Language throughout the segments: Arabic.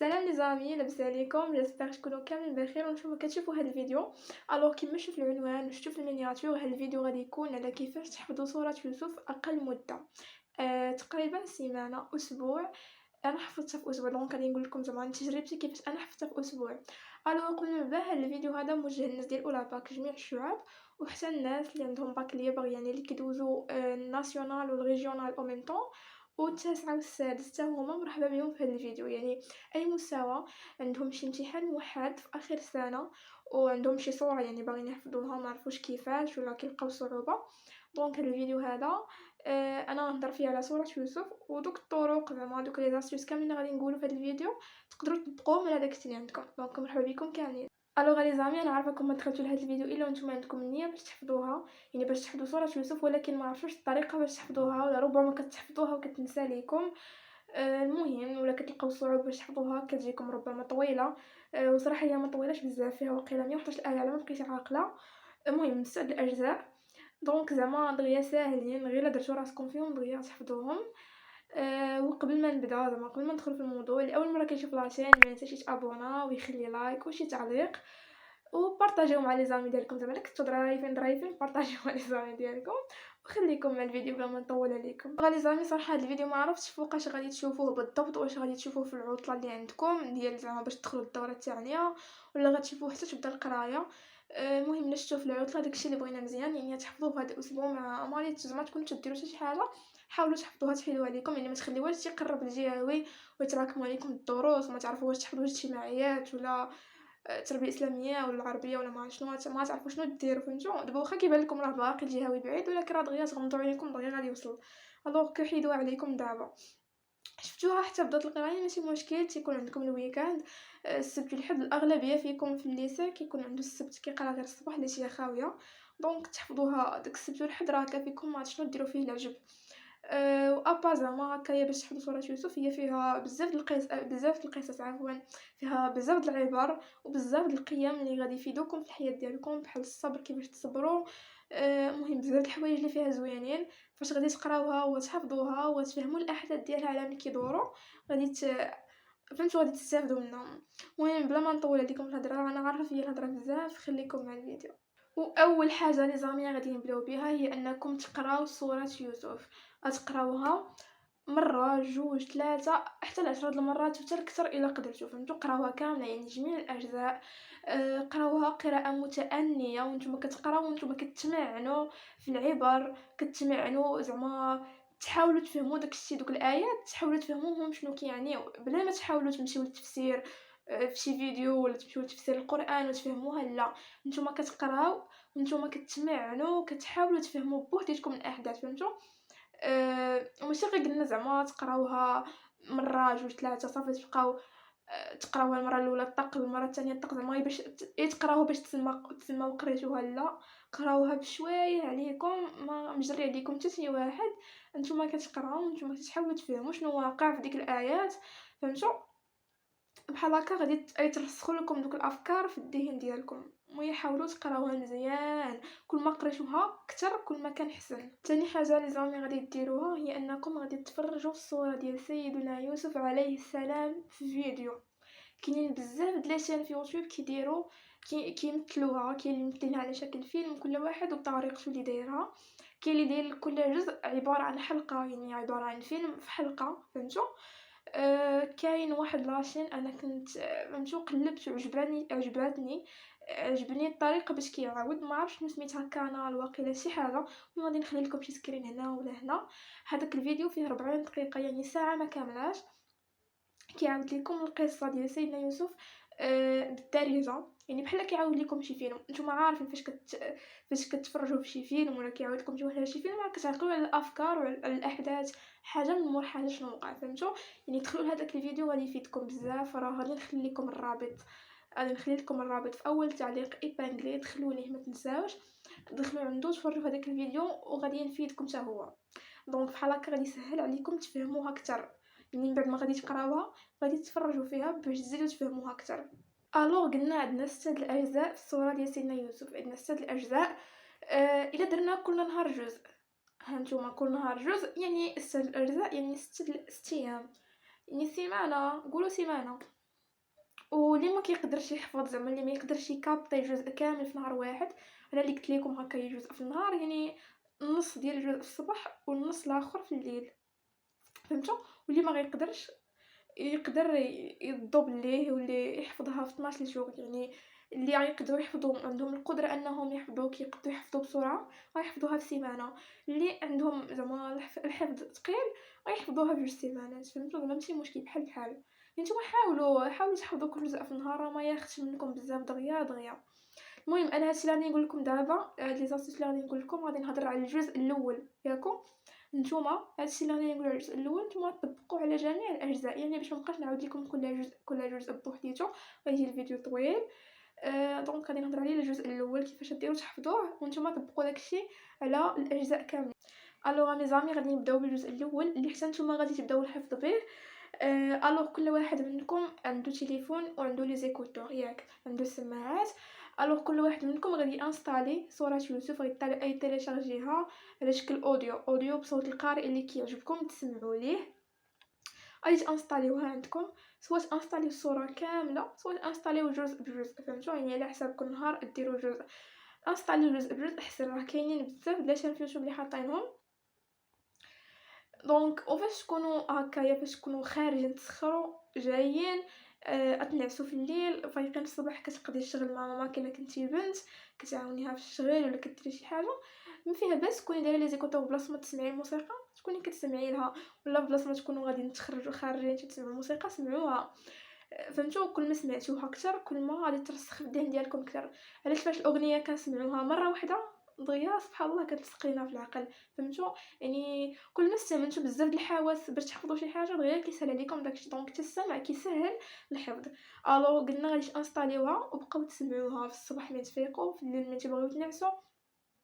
السلام لي زامي، لاباس عليكم؟ جيسبر تكونوا كاملين بخير وانتم كتشوفوا هذا الفيديو. الوغ كيما شفتوا في العنوان وشفتوا في المينياتور، هذا الفيديو غادي يكون على كيفاش تحفظوا سورة يوسف اقل مده. تقريبا سيمانه اسبوع. انا حفظتها في اسبوع، دونك غادي نقول لكم زعما تجربتي كيفاش انا حفظتها في اسبوع. الوغ قبل ما نبدا، هذا الفيديو هذا موجه للناس ديال اولى باك، جميع الشعب وحتى الناس اللي عندهم باك ليبر، يعني اللي كيدوزو الناسيونال والريجيونال او ميم طون، والتاسعة والسادس حتى هما مرحبا بهم في هذا الفيديو. يعني اي مستوى عندهم شي امتحان موحد في اخر السنه وعندهم شي صوره يعني باغيين يحفظوها ما عرفوش كيفاش ولا كيلقاو صعوبه، دونك هذا الفيديو هذا انا نهضر فيه على سوره يوسف، ودوك الطرق زعما دوك لي زاستيوس كاملين غادي نقولوا في هذا الفيديو تقدروا تطبقوهم على داكشي اللي عندكم. دونك مرحبا بكم كاملين. الوغ لي زامي، انا عارفاكم ما دخلتوا لهذا الفيديو الا وانتم عندكم النيه باش تحفظوها، يعني باش تحفظوا سوره يوسف، ولكن ما عرفتوش الطريقه باش تحفظوها، ولا ربما كتحفظوها وكتنسى ليكم. المهم ولا كتلقاو صعوبه باش تحفظوها، كتجيكم ربما طويله. وصراحه هي ما طويلاش بزاف، فيها وقيله 111 ايه على ما بقيت عاقله. المهم 6 الاجزاء، دونك زعما دغيا ساهلين، غير درتو راسكم فيهم دغيا تحفظوهم. وقبل ما نبدا زعما قبل ما ندخل في الموضوع، اللي اول مره كيشوف لاشين ما ينساش يتابونا ويخلي لايك وشي تعليق وبارطاجيو مع لي زامي ديالكم، زعما كنتو ضرايفين بارطاجيو مع لي زامي ديالكم، وخليكم مع الفيديو بلا ما نطول عليكم. لي زامي صراحه هذا الفيديو ما عرفتش فوقاش غادي تشوفوه بالضبط، واش غادي تشوفوه في العطله اللي عندكم ديال زعما باش تدخلوا الدوره الثانيه، ولا غتشوفوه حتى تبدا القرايه. المهم الا شفتوه في العطله داكشي اللي بغينا مزيان، يعني تحفظوه في هذا الاسبوع مع مالي زعما تكونوا تديروا حتى شي حاجه، حاولوا تحفظوها تحيدوا عليكم، يعني ما تخليوهاش يقرب الجهوي ويتراكموا عليكم الدروس وما تعرفوش تحفظوا اجتماعيات ولا التربيه الاسلاميه ولا العربيه ولا ما شنو، ما تعرفوا شنو ديروا. فهمتوا؟ دابا واخا كيبان لكم راه باقي الجهوي بعيد، ولكن راه دغيا تغمضوا عينيكم دغيا غادي يوصل. الوغ كيحيدوه عليكم دابا. شفتوها حتى بدات القرايه ماشي مشكل، تيكون عندكم الويكاند السبت والحد، الاغلبيه فيكم في الليسه كيكون عنده السبت كيقرا غير الصباح اللي هي خاويه، دونك تحفظوها داك السبت والحد راه هكا فيكم ما شنو ديروا فيه العجب. وابا زعما هكايا باش تحفظوا سوره يوسف، هي فيها بزاف د القصص عفوا، فيها بزاف د العبر وبزاف د القيم اللي غادي يفيدوكم في الحياه ديالكم، بحال الصبر كيفاش تصبروا. المهم بزاف د الحوايج اللي فيها زوينين، فاش غادي تقراوها وتحفظوها وتفهموا الاحداث ديالها على ملي كيدوروا غادي فهمتوا غادي تستافدوا منهم. المهم بلا ما نطول عليكم في الهضره، انا عارفه فيا الهضره بزاف، خليكم مع الفيديو. واول حاجه لي زامي غادي نبداو بها هي انكم تقراو سوره يوسف، غتقراوها مره جوج ثلاثه حتى ل10 المرات وحتى اكثر الا قدرتوا. فهمتوا؟ قراوها كامله يعني جميع الاجزاء. قراوها قراءه متانيه وانتم كتقراو وانتم كتمعنوا في العبر، كتمعنوا زعما تحاولوا تفهموا داكشي، دوك الايات تحاولوا تفهموهم شنو كيعنيو بلا ما تحاولوا تمشيو للتفسير في شي فيديو، ولا تمشيو لتفسير القران وتفهموها. لا، نتوما كتقراو وانتم كتمعنوا كتحاولوا تفهموا بوحديتكم الاحداث. فهمتوا؟ وماشي غير قلنا زعما تقراوها مره جوج ثلاثه صافي تبقاو تقراوها المره الاولى الطق، المره الثانيه الطق، زعما باش تقراوها باش تسمى وقريتوها. لا، قراوها بشويه عليكم، ما مجري عليكم حتى شي واحد، نتوما كتقراو وانتم كتحاولوا تفهموا شنو واقع في ديك الايات. فهمتوا؟ بحال هكا غادي يترسخوا لكم دوك الافكار في الذهن ديالكم. المهم حاولوا تقراوها مزيان، كل ما قريتوها اكثر كل ما كان حسن. ثاني حاجه اللي زعما غادي ديروها هي انكم غادي تفرجوا الصوره ديال سيدنا يوسف عليه السلام في فيديو. كاينين بزاف د لاشين في يوتيوب كيديروا كيمثلوها، كاين اللي ممثلينها على شكل فيلم، كل واحد وبطريقته اللي دايرها. كاين اللي داير كل جزء عباره عن حلقه، يعني عباره عن فيلم في حلقه. فهمتوا؟ كاين واحد لاشين انا كنت فهمتوا قلبت عجبني الطريقه باش كيعاود، ما عرفتش شنو سميتها، كانال واقيلا شي حاجه. غادي نخلي لكم شي سكرين هنا ولا هنا. هذاك الفيديو فيه 40 دقيقه يعني ساعه ما كاملاش، كيعاود لكم القصه ديال سيدنا يوسف بالدارجه، يعني بحال كيعاود لكم شي فيلم. نتوما عارفين فاش كتفرجوا في شي فيلم ولا كيعاود لكم شي واحد شي فيلم، راه كتعقلوا على الافكار وعلى الاحداث حاجه من مور حاجه شنو وقع. فهمتوا؟ يعني دخلوا لهداك الفيديو غادي يفيدكم بزاف. راه غادي نخلي لكم الرابط، في اول تعليق ايبانغلي، دخلوا ليه ما تنساوش، دخلوا عنده تفرجوا هذاك الفيديو وغادي يفيدكم حتى هو. دونك بحال هكا غادي يسهل عليكم تفهموها اكثر، يعني من بعد ما غادي تقراوها غادي تفرجوا فيها باش تزيدوا تفهموها اكثر. الوغ قلنا عندنا 6 الاجزاء في الصوره ديال سيدنا يوسف، عندنا 6 الاجزاء. الا درنا كل نهار جزء، هانتوما كل نهار جزء يعني 6 الاجزاء يعني 6 ايام، يعني سيمانه، قولوا سيمانه. واللي ما كيقدرش يحفظ زعما اللي ما يقدرش يكابطي جزء كامل في نهار واحد، انا اللي قلت لكم هكا جزء في النهار يعني النص ديال الجزء في الصباح والنص الاخر في الليل، فهمتوا؟ واللي ما غيقدرش يقدر يضرب ليه واللي يحفظها في 12 جوغ، يعني اللي يقدروا يحفظوا عندهم القدرة انهم يحفظوا كيقدروا يحفظوا بسرعه غيحفظوها في سيمانه، اللي عندهم زعما الحفظ ثقيل غيحفظوها في جوج سيمانات، فهمتوا؟ زعما ماشي مشكل بحال بحال. يعني نتوما حاولوا تحفظوا كل جزء في النهار، راه ما ياخذش منكم بزاف دغيا دغيا. المهم انا هادشي اللي غادي نقول لكم دابا، هاد لي زاستيس اللي غادي نقول لكم غادي نهضر على الجزء الاول ياكم. نتوما هادشي اللي غادي نقول على الجزء الاول نتوما طبقوه على جميع الاجزاء، يعني باش مابقاش نعاود لكم كل جزء بوحديتو غيجي الفيديو طويل. دونك غادي نهضر على الجزء الاول كيفاش ديروا تحفظوه وانتم طبقوا داكشي على الاجزاء كاملين. الوغ مي زامي غادي نبداو بالجزء الاول اللي حتى نتوما غادي تبداو الحفظ به. الوغ كل واحد منكم عنده تليفون وعنده لي زيكوتور ياك، عنده السماعات. الوغ كل واحد منكم غادي انستالي صوره يوسف، غادي تيليشارجيها على شكل اوديو بصوت القارئ اللي كيعجبكم تسمعوا ليه. غادي تانستاليوها عندكم، سواء تانستاليو الصوره كامله سواء تانستاليو جزء بجزء، فهمتوا؟ يعني على حساب كل نهار ديروا جزء، انستاليو جزء بجزء احسن، راه كاينين بزاف د لاشين في اليوتيوب اللي حاطينهم. دونك وفاش تكونوا هكايا فاش تكونوا خارجين تسخروا جايين اتنعسوا في الليل فايقين الصباح كتقضي الشغل مع ماما كلا كنتي بنت كتعاونيها في الشغل ولا كديري شي حاجه، ما فيها باس تكوني دايره لي زيكوتور بلاصه ما تسمعي الموسيقى تكوني كتسمعي لها، ولا بلاصه ما تكونوا غاديين تخرجوا خارجين تسمعوا الموسيقى سمعوها. فهمتوا؟ كل ما سمعتوها اكثر كل ما غادي ترسخ في الذهن ديالكم اكثر. علاش فاش الاغنيه كنسمعوها مره واحده دغيا سبحان الله كتلصق لينا في العقل، فهمتوا؟ يعني كل ما استعملتوا بزاف د الحواس باش تحفظوا شي حاجه دغيا كيسهل عليكم داكشي، دونك حتى السمع كيسهل الحفظ. الو قلنا غادي تانستاليوها وبقاو تسمعوها في الصباح ملي تفيقوا، في الليل ملي تبغيو تنعسوا.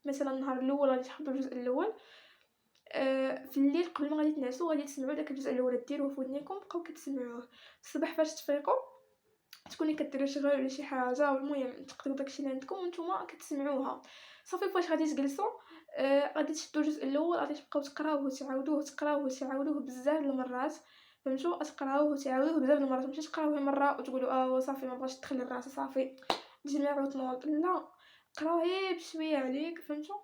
مثلا النهار الاول غادي تحفظوا الجزء الاول، في الليل قبل ما غادي تنعسوا غادي تسمعوا داك الجزء الاول ديروه في ودنيكم بقاو كتسمعوه. الصباح فاش تفيقوا تكوني كديروا شغل ولا شي حاجه، والمهم تقضيو داكشي اللي عندكم وانتم كتسمعوها. صافي فاش غادي تجلسوا غادي تشدوا الجزء الاول غادي تبقاو تقراوه وتعاودوه تقراوه وتعاودوه بزاف د المرات، فهمتوا؟ تقراوه وتعاودوه بزاف د المرات، ماشي تقراوه مره وتقولوا صافي ما بغاش تدخل للراس صافي تجمع وتنوض، لا قراو غير بشويه عليك، فهمتوا؟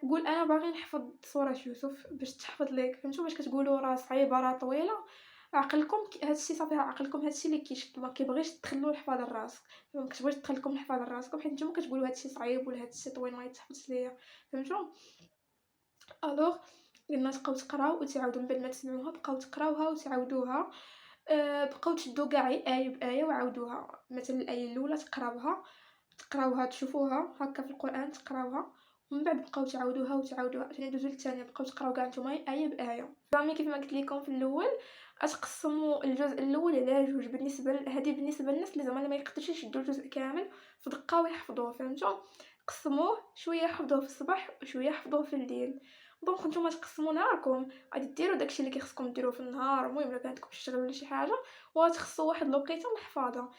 قول انا باغي نحفظ صورة يوسف باش تحفظ ليك، فهمتوا؟ باش كتقولوا راه صعيبه راه طويله عقلكم هادشي صافي عقلكم هادشي اللي كيشد ما كيبغيش تدخلوا الحفاظه لراسك، ما كتبغيش تدخل لكم الحفاظه لراسكم حيت نتوما كتقولوا هادشي صعيب ولا هادشي طويل ما يتحفظش ليا، فهمتوا؟ الوغ قلنا تبقاو تقراو وتعاودوا من بعد ما تسمعوها بقاو تقراوها وتعاودوها. بقاو تشدوا كاع ايه بايه وعاودوها، مثلا الايه الاولى تقراوها تشوفوها هكا في القران تقراوها، ومن بعد بقاو تعاودوها وتعاودوها عشان ندوزو للثانيه بقاو تقراو كاع نتوما ايه بايه. رامي كيف ما قلت لكم في الاول اتقسموا الجزء الاول على جوج، بالنسبه للناس اللي زعما ما يقدرش يشدوا الجزء كامل في دقه ويحفظوه، فهمتوا؟ قسموه شويه حفظوه في الصباح وشويه حفظوه في الليل. دونك نتوما تقسموا نهاركم غادي ديروا داكشي اللي كيخصكم ديروه في النهار، المهم الا كانت شي شغل ولا شي حاجه وتخصوا واحد الوقيته للحفاظه،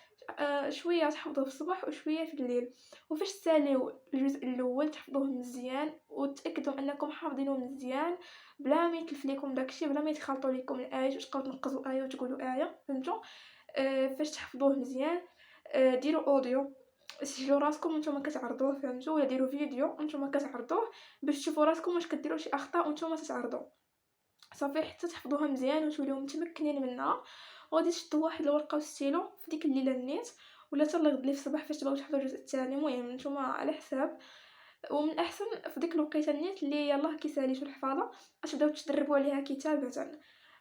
شويه تحفظوه في الصباح وشويه في الليل. وفاش تساليو الجزء الاول تحفظوه مزيان وتاكدوا انكم حافظينه مزيان بلا ما يتلف لكم داكشي بلا ما يتخلطوا لكم الايات وتبقاو تنقزوا ايه وتقولوا ايه، فهمتوا؟ فاش تحفظوه مزيان ديروا اوديو سجلوا راسكم وانتم كتعرضوه، فهمتوا؟ ولا ديروا فيديو وانتم كتعرضوه باش تشوفوا راسكم واش كديروا شي اخطاء وانتم تتعرضوا، صافي حتى تحفظوها مزيان وتوليو متمكنين منها. وغادي تشدوا واحد الورقه وستيلو في ديك الليله النيت ولا حتى الغد اللي في الصباح فاش تبغيو تحفظوا الجزء الثاني، المهم نتوما على حساب. ومن الاحسن في ديك الوقيته النيت اللي يلاه كيساليتو الحفاظه تبداو تدربوا عليها كتابه.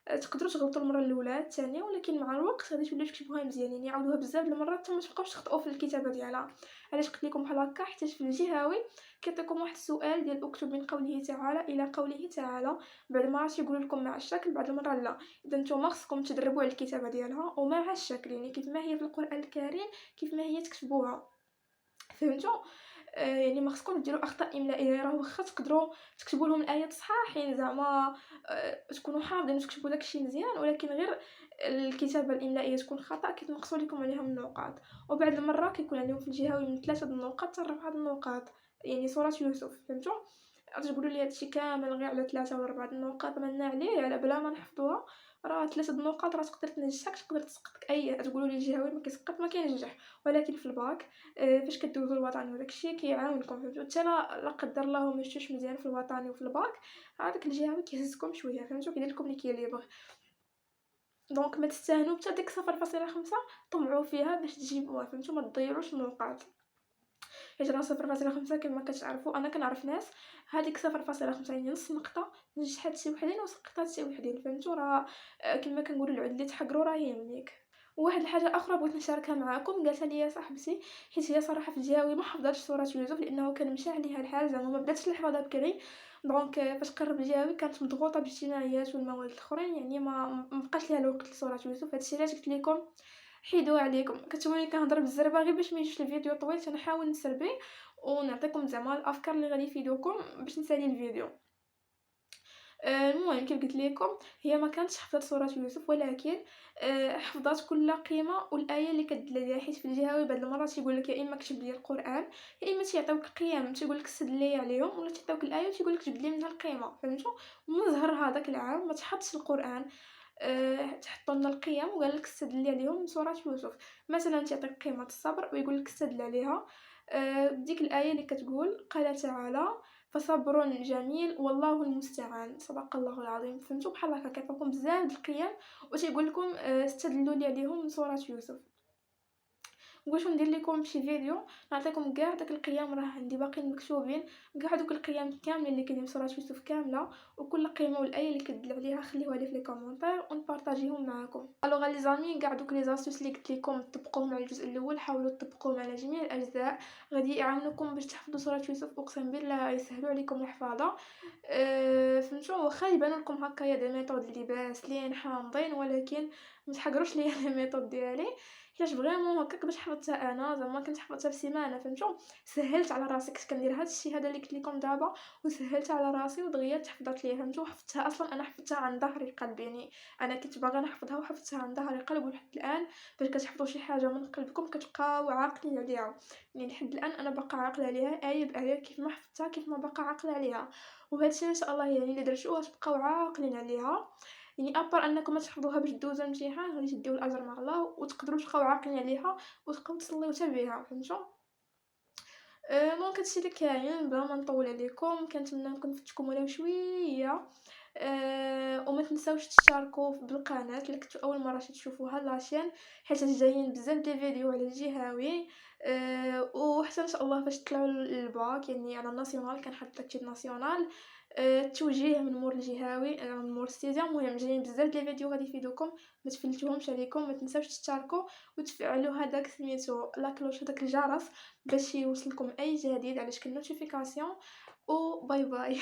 تقدروا تغلطوا المره الاولى الثانيه ولكن مع الوقت غادي توليو تكتبوها مزيان، يعني عاودوها بزاف د المرات حتى ما تبقاوش تخطئوا في الكتابه ديالها. علاش قلت لكم بحال هكا؟ حيت في الجهوي كيعطيكم واحد السؤال ديال اكتب من قوله تعالى الى قوله تعالى، بعد ما يقول لكم مع الشكل بعد المره لا، اذا نتوما خصكم تدربوا على الكتابه ديالها ومع الشكل، يعني كيف ما هي في القران الكريم كيف ما هي تكتبوها، فهمتوا؟ يعني ما خصكم ديروا اخطاء املائيه، راه واخا تقدروا تكتبوا لهم الايات صحاح يعني زعما تكونوا حافظين وتكتبوا داكشي مزيان، ولكن غير الكتابه الاملائيه تكون خطا كيتنقصوا لكم عليها من النقاط. وبعد المره كيكون عليهم في الجهوي من 3 النقاط حتى 4 النقاط، يعني سوره يوسف، فهمتوا؟ تقولوا لي هادشي كامل غير على 3 ولا 4 النقاط مالنا عليه على بلا ما نحفظوها، راه 3 د النقاط راه تقدر تنجحك، تقدر تسقطك تقولوا لي الجهوي ما كيسقط ما كينجح، ولكن في الباك فاش كدوزو الوطني وداك الشيء كيعاونكم فهمتوا، حتى لا قدر الله ما مشيتوش مزيان في الوطني وفي الباك، هذاك الجهوي كيهزكم شويه فهمتوا، كيدير لكم ليكيليبر. دونك ما تستاهلوا حتى ديك 0.5 طمعوا فيها باش تجيبوها فهمتوا، ما تضيعوش النقاط. حيت راه 0.5 كما كتعرفوا أنا كنعرف ناس هاديك 0.5 يعني نص نقطة نجحات شي وحدين وسقطات شي وحدين فهمتوا، راه كما كنقولوا العود اللي تحقرو راه يهميك. وواحد الحاجة أخرى بغيت نشاركها معاكم قالتها ليا صاحبتي، حيت هي صراحة في الجهوي ما حفظاتش سورة يوسف لأنه كان مشى عليها الحال زعما ما بداتش الحفظها بكري، دونك فاش قرب الجهوي كانت مضغوطة بالاجتماعيات والمواد الآخرين يعني ما بقاش ليها الوقت لسورة يوسف، هادشي علاش قلت لكم حيدوها عليكم. كتشوفوني كنهضر بالزربه غير باش ما يجيش الفيديو طويل تنحاول نسربي ونعطيكم زعما الافكار اللي غادي يفيدوكم باش نسالي الفيديو. المهم كيف قلت لكم هي ما كانتش حفظت سورة يوسف ولكن حفظات كل قيمة والآية اللي كدل عليها، حيت في الجهاوي بعض المرات تيقول لك يا اما كتب لي القرآن يا اما تيعطيوك قيم تيقول لك استدلي عليهم ولا تيعطيوك الآية وتيقول لك جبد لي منها القيمة فهمتوا. ومن هذاك العام ما تحطش القرآن، تحط لنا القيم وقال لك استدلي عليهم من سورة يوسف. مثلا تعطيك قيمة الصبر ويقول لك استدل عليها ديك الآية اللي كتقول قال تعالى فصبر جميل والله المستعان صدق الله العظيم فهمتوا. بحال هكا كيعطيكم بزاف د القيم وتيقول لكم استدلوا لي عليهم من سورة يوسف. بغيت ندير لكم شي فيديو نعطيكم كاع داك القيم راه عندي باقيين مكتوبين، كاع دوك القيم كاملين اللي كاينين في سورة يوسف كامله وكل قيمه والايه اللي كدل عليها خليوها لي في لي كومونتير ونبارطاجيهم معكم. الوغ لي زامي كاع دوك لي زاستوس اللي قلت لكم طبقوهم على الجزء الاول حاولوا تطبقوهم على جميع الاجزاء، غادي يعاونكم باش تحفظوا سورة يوسف اقسم بالله يسهلوا عليكم الحفاظه. فهمتوا واخا يبانوا لكم هكايا دي ميثود اللي باسلين حامضين ولكن ما تحقروش ليا لي ميثود ديالي، حيت فريمون هكاك باش حفظتها انا زعما كنت حفظتها في سيمانه فهمتوا. سهلت على راسي كنت كندير هذا الشيء هذا اللي قلت لكم دابا وسهلت على راسي ودغيا تحفظت ليا فهمتوا. حفظتها اصلا انا حفظتها عن ظهر قلب يعني انا كنت باغا نحفظها وحفظتها عن ظهر قلب ولحد الان فاش كتحفظوا شي حاجه من قلبكم كتبقاو عاقلين عليها. يعني لحد الان انا باقا عاقله عليها ايه بايه كيف ما حفظتها كيف ما باقا عاقله عليها، وهذا الشيء ان شاء الله يعني الا درتوه تبقاو عاقلين عليها. يعني ابار انكم تحفظوها باش دوزو الامتحان غادي تديو الاجر مع الله وتقدروا تبقاو عاقلين عليها وتبقاو تصليو حتى بها فهمتوا. دونك هادشي اللي كاين بلا ما نطول عليكم كنتمنى نكون فتكم ولو شويه. وما تنساوش تشتركوا بالقناه الا كنتو اول مره تشوفوها لاشين حيت جايين بزاف ديال الفيديو على الجهوي. وحتى ان شاء الله فاش تطلعوا للباك يعني على الناسيونال كنحط داكشي الناسيونال التوجيه من مور الجهوي من مور السيزيام. المهم جايين بزاف ديال الفيديو غادي يفيدوكم ما تفلتوهمش عليكم. ما تنساوش تشتركوا وتفعلوا هذاك سميتو لا كلوش هذاك الجرس باش يوصلكم اي جديد على شكل نوتيفيكاسيون. وباي باي.